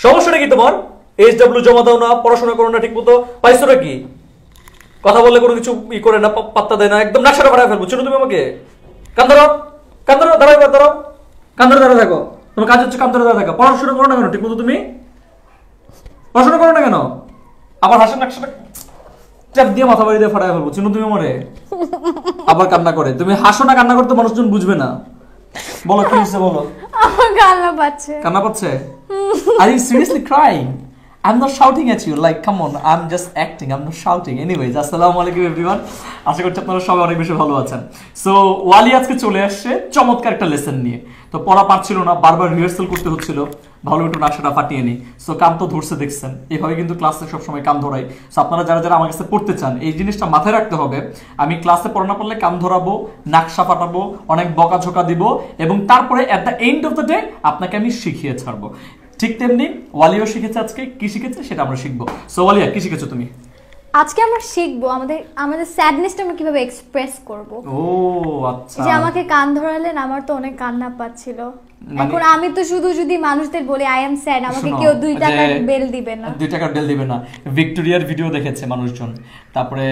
সমস্যাটা কি তোমার? এইচডব্লিউ জমা দাও না, পড়াশোনা করো না ঠিক মতো, পাইছোটা কি? কথা বললে কোনো কিছু ই করে না, পাত্তা দেয় না, একদম নাকশাটা ফাটায় ফেলবো। চিনো তুমি আমাকে? কান ধরো, কান ধরো, দাঁড়াও, দাঁড়াও, কান ধরে দাঁড়া থাকো। তোমার কাজ হচ্ছে কান ধরে দাঁড়া থাকা। পড়াশোনা করো না কেন ঠিক মতো? তুমি পড়াশোনা করো না কেন? আবার হাসের নাকশাটা চাপ দিয়ে মাথা বাড়ি দিয়ে ফাটায় ফেলবো। চিনো তুমি আমারে? আবার কান্না করে। তুমি হাসো না, কান্না করতে মানুষজন বুঝবে না। বলো কি হচ্ছে, বলো। আমার কান্না পাচ্ছে। কান্না পাচ্ছে? Are you seriously crying? I'm not shouting at you. Like, come on, I'm just acting. I'm not shouting. Anyways, assalamu alaikum everyone. আশা করছি আপনারা সবাই অনেক বেশি ভালো আছেন। সো ওয়ালি আজকে চলে আসছে চমৎকার একটা লেসন নিয়ে। তো পড়া পারছিল না, বারবার রিহার্সাল করতে হচ্ছিল, ভালো একটু নাকশাটা ফাটিয়ে নি। সো কান তো ধরছে দেখছেন, এভাবে কিন্তু ক্লাসে সবসময় কান ধরাই। সো আপনারা যারা যারা আমার কাছে পড়তে চান, এই জিনিসটা মাথায় রাখতে হবে। আমি ক্লাসে পড়া না পড়লে কান ধরাবো, নাকশা ফাটাবো, অনেক বকাঝোকা দিব, এবং তারপরে at the end of the day আপনাকে আমি শিখিয়ে ছাড়বো। ঠিক তেমনি ওয়ালিও শিখেছে। আজকে কি শিখেছে সেটা আমরা শিখবো। সো ওয়ালিয়া, কি শিখেছো তুমি? আজকে আমরা শিখবো আমাদের স্যাডনেসটা আমরা কিভাবে এক্সপ্রেস করব। ও আচ্ছা। যে আমাকে কান ধরালেন, আমার তো অনেক কান্না পাচ্ছিল। এখন আমি তো শুধু যদি মানুষদের বলি আই এম স্যাড, আমাকে কেউ 2 টাকার বেল দিবে না। 2 টাকার বেল দিবে না। ভিক্টোরিয়ার ভিডিও দেখেছে মানুষজন, তারপরে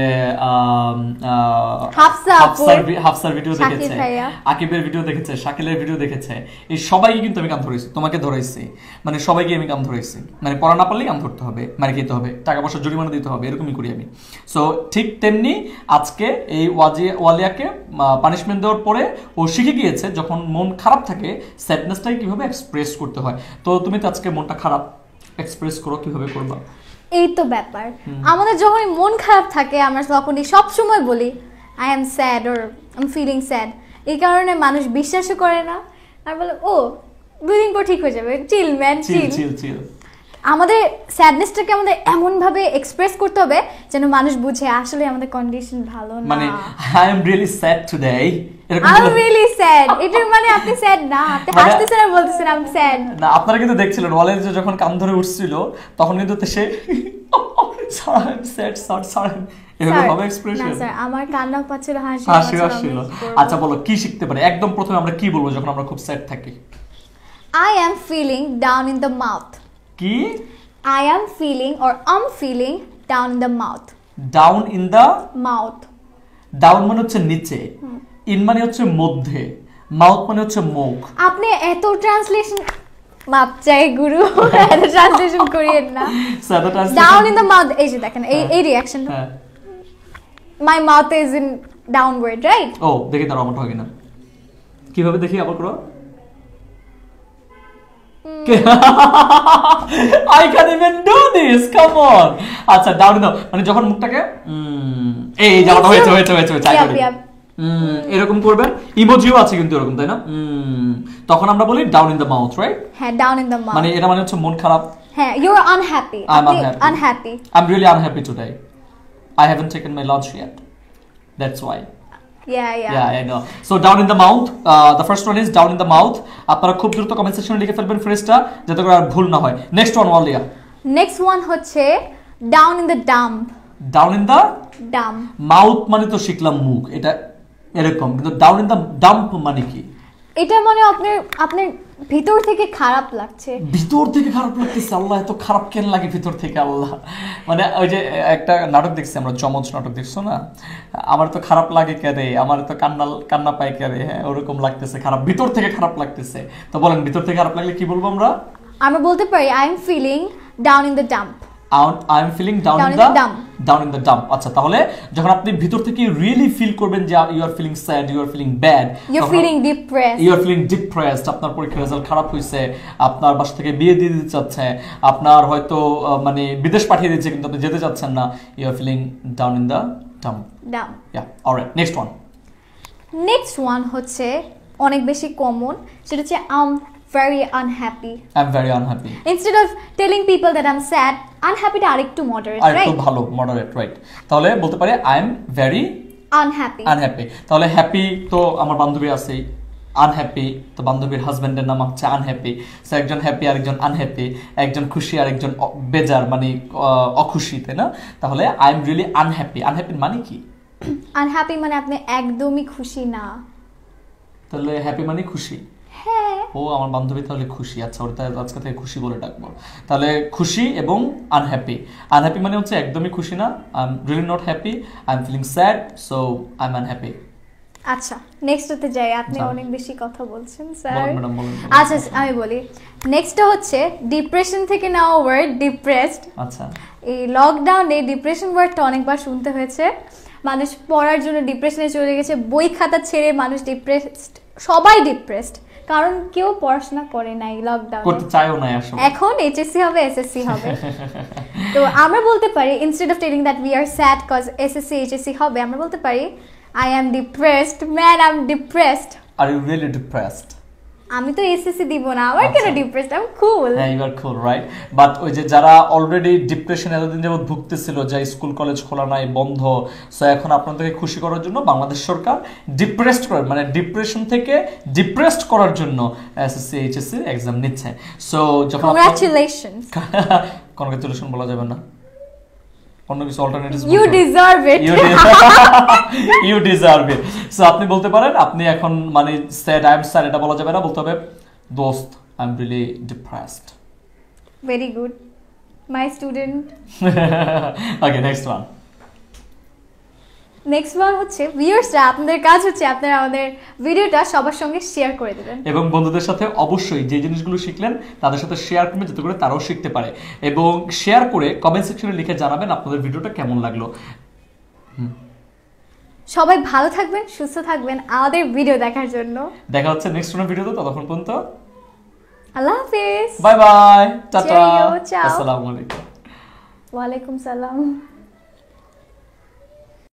হাফসার ভিডিও দেখেছে, আকিবের ভিডিও দেখেছে, শাকিলের ভিডিও দেখেছে। এই সবাইকে কিন্তু আমি কান ধরেছি, তোমাকে ধরেছি, মানে সবাইকে আমি কান ধরেছি। মানে পড়া না পারলেই কান ধরতে হবে, মানে খেতে হবে, টাকা পয়সা জরিমানা দিতে হবে, এরকমই করি আমি। সো ঠিক তেমনি আজকে এই ওয়ালিয়াকে পানিশমেন্ট দেওয়ার পরে ও শিখে গিয়েছে যখন মন খারাপ থাকে স্যাডনেসটাকে কিভাবে এক্সপ্রেস করতে হয়। তো তুমি তো আজকে মনটা খারাপ, এক্সপ্রেস করো, কিভাবে করবা? এই তো ব্যাপার। আমাদের যখন মন খারাপ থাকে আমরা তখনই সব সময় বলি I am sad or I am feeling sad. এই কারণে মানুষ বিশ্বাসও করে না, আর বলে ও 2 দিন পর ঠিক হয়ে যাবে, চিল ম্যান, চিল। আমাদের স্যাডনেসটাকে আমাদের এমন ভাবে এক্সপ্রেস করতে হবে যেন মানুষ বুঝে আসলে আমাদের কন্ডিশন ভালো না। মানে I am really sad today, I am really sad, এটার মানে আপনি স্যাড না, আপনি হাসতেছেন আর বলতেছেন আই এম স্যাড না। আপনারা কিন্তু দেখছিলেন ওয়ালের যে যখন কান ধরে উঠছিল তখন কিন্তু সে স্যাড স্যাড এভাবে হবে এক্সপ্রেশন। না স্যার, আমার কান্না পাচ্ছিল, হাসি আসছিল। আচ্ছা বলো কি শিখতে পারি? একদম প্রথমে আমরা কি বলবো যখন আমরা খুব স্যাড থাকি? I am feeling down in the mouth. কি? I am feeling or I'm feeling down in the mouth. Down in the mouth. Down মানে হচ্ছে নিচে, ইন মানে হচ্ছে মধ্যে, মাউথ মানে হচ্ছে মুখ। আপনি এত ট্রান্সলেশন মাপ চাই গুরু, এত ট্রান্সলেশন করিয়েন না। Down in the mouth, এই যে দেখেন এই reaction. My mouth is in downward, right? ও দেখি দাঁড়াও আমারটা হয় কিনা, কিভাবে দেখি আবার করো। I can't even do this, come on. আচ্ছা ডাউন দাও, মানে যখন মুখটাকে এই জায়গাটা হয়েছে চাই করি এরকম করবেন। ইমোজিও আছে কিন্তু এরকম, তাই না? তখন আমরা বলি down in the mouth, right? হ্যাঁ, ডাউন ইন দ্য মাউথ মানে এটা মানে হচ্ছে মন খারাপ। হ্যাঁ, you are unhappy. I'm unhappy. I'm really unhappy today. I haven't taken my lunch yet. That's why. Yeah, I know. So down in the mouth, the first one is down in the mouth. আপনারা খুব দ্রুত comment সেকশনে লিখে ফেলবেন ফ্রেজটা, যাতে করে আর ভুল না হয়। নেক্সট ওয়ান ওয়ালিয়া। নেক্সট ওয়ান হচ্ছে down in the dump. Down in the dump. Mouth মানে তো শিখলাম মুখ, এটা এরকম, কিন্তু down in the dump মানে কি? এটা মানে আপনার ভিতর থেকে খারাপ লাগছে। ভিতর থেকে খারাপ লাগতেছে? আল্লাহ, এত খারাপ কেন লাগে ভিতর থেকে? আল্লাহ, মানে ওই যে একটা নাটক দেখছি আমরা, চমৎ নাটক দেখছো না? আমার তো খারাপ লাগে কে রে, আমার তো কান্না পায় কে রে, হ্যাঁ ওরকম লাগতেছে, খারাপ ভিতর থেকে খারাপ লাগতেছে। তো বলেন ভিতর থেকে খারাপ লাগলে কি বলবো আমরা? আমরা বলতে পারি I am feeling down in the dump. I am feeling down in the dump. আচ্ছা, তাহলে যখন আপনি ভিতর থেকে রিয়েলি ফিল করবেন যে you are feeling sad, you are feeling bad, you are feeling depressed, আপনার পরীক্ষার রেজাল্ট খারাপ হয়েছে, আপনার বাসা থেকে বিয়ে দিয়ে দিতে চাচ্ছে, আপনার হয়তো মানে বিদেশ পাঠিয়ে দিচ্ছে কিন্তু আপনি যেতে চাচ্ছেন না, you are feeling down in the dump. Yeah, alright, next one হচ্ছে অনেক বেশি কমন, সেটা হচ্ছে I'm very unhappy. Instead of telling people that I'm sad, unhappy টা আরেকটু moderate, right? আরেকটু ভালো, moderate, right? তাহলে বলতে পারি I am very unhappy. তাহলে হ্যাপি তো আমার বান্ধবী আছেই, আনহ্যাপি তো বান্ধবীর হাজবেন্ডের নাম হচ্ছে আনহ্যাপি। সো একজন হ্যাপি আর একজন আনহ্যাপি, একজন খুশি আর একজন বেজার, মানে অখুশি, তাই না? তাহলে I am really unhappy. Unhappy মানে কি? আনহ্যাপি মানে আপনি একদমই খুশি না। তাহলে হ্যাপি মানে খুশি। হ্যাঁ। ও আমার বান্ধবী তাহলে খুশি। আচ্ছা, ওর তাহলে আজকে থেকে খুশি বলে ডাকবো। তাহলে খুশি এবং আনহ্যাপি। আনহ্যাপি মানে হচ্ছে একদমই খুশি না, I am really not happy, I am feeling sad, so I am unhappy. আচ্ছা, নেক্সট হতে যাই। আপনি যান। অনেক বেশি কথা বলছেন স্যার। বলুন ম্যাডাম, বলুন। আচ্ছা, আমি বলি। নেক্সটটা হচ্ছে ডিপ্রেশন থেকে নেওয়া ওয়ার্ড ডিপ্রেসড। আচ্ছা, এই লকডাউনে ডিপ্রেশন ওয়ার্ডটা অনেকবার শুনতে হয়েছে। মানুষ পড়ার জন্য ডিপ্রেশনে চলে গেছে, বই খাতা ছেড়ে মানুষ ডিপ্রেসড, সবাই ডিপ্রেসড, কারণ কেউ পড়াশোনা করে নাই লকডাউনে, করতে চাইও না আসলে। এখন এইচএসসি হবে, এসএসসি হবে। তো আমরা বলতে পারি, instead of telling that we are sad cause SSC HSC হবে, আমরা বলতে পারি I am depressed, man I am depressed. Are you really depressed? আমি তো এসএসসি দিব না, আমার কেন ডিপ্রেসড? I am cool. হ্যাঁ, you are cool, right. But ওই যে যারা অলরেডি ডিপ্রেশন এতদিন যাবত ভুগতেছিল, যে স্কুল কলেজ খোলা নাই, বন্ধ, সো এখন আপনাদেরকে খুশি করার জন্য বাংলাদেশ সরকার ডিপ্রেসড করে, মানে ডিপ্রেশন থেকে ডিপ্রেসড করার জন্য এসএসসি এইচএসসি এক্সাম নিচ্ছে। সো যখন কংগ্রাচুলেশনস। কংগ্রাচুলেশন বলা যাবে না, অন্য কিছু alternative. You deserve it, you deserve it. So আপনি বলতে পারেন, আপনি এখন মানে স্যাড, আই এম স্যাড এটা বলা যাবে না, বলতে হবে দোস্ত I am really depressed. Very good my student. Okay, next one. Next one হচ্ছে ভিউয়ার্সরা, আপনাদের কাজ হচ্ছে আপনারা আমাদের ভিডিওটা সবার সঙ্গে শেয়ার করে দেবেন, এবং বন্ধুদের সাথে অবশ্যই যে জিনিসগুলো শিখলেন তাদের সাথে শেয়ার করবেন, যাতে করে তারাও শিখতে পারে, এবং শেয়ার করে কমেন্ট সেকশনে লিখে জানাবেন আপনাদের ভিডিওটা কেমন লাগলো। সবাই ভালো থাকবেন, সুস্থ থাকবেন আমাদের ভিডিও দেখার জন্য। দেখা হচ্ছে নেক্সট কোনো ভিডিওতে, ততক্ষণ পর্যন্ত আল্লাহ হাফেজ, bye bye, tata, Cheerio, ciao. আসসালামু আলাইকুম। ওয়ালাইকুম সালাম।